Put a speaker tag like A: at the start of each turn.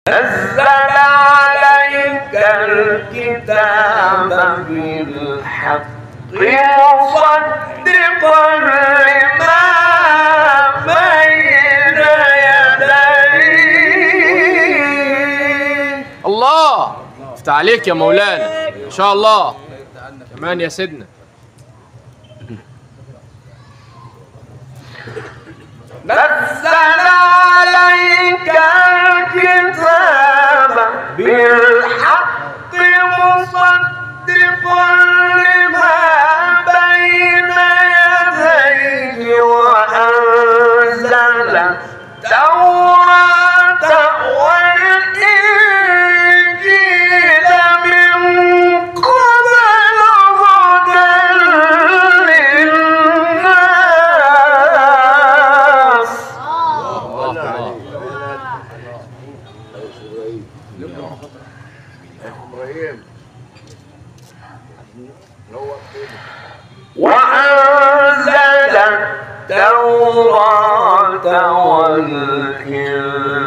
A: نزل عليك الكتاب بالحق مصدقا لما بين يديه.
B: الله افتح عليك يا مولانا، ان شاء الله. كمان يا سيدنا.
A: نزل عليك الكتاب بالحق مصدقا لما بين يديه وأنزل التوراة والإنجيل من قبل هدى للناس. وأنزل التوراة والإنجيل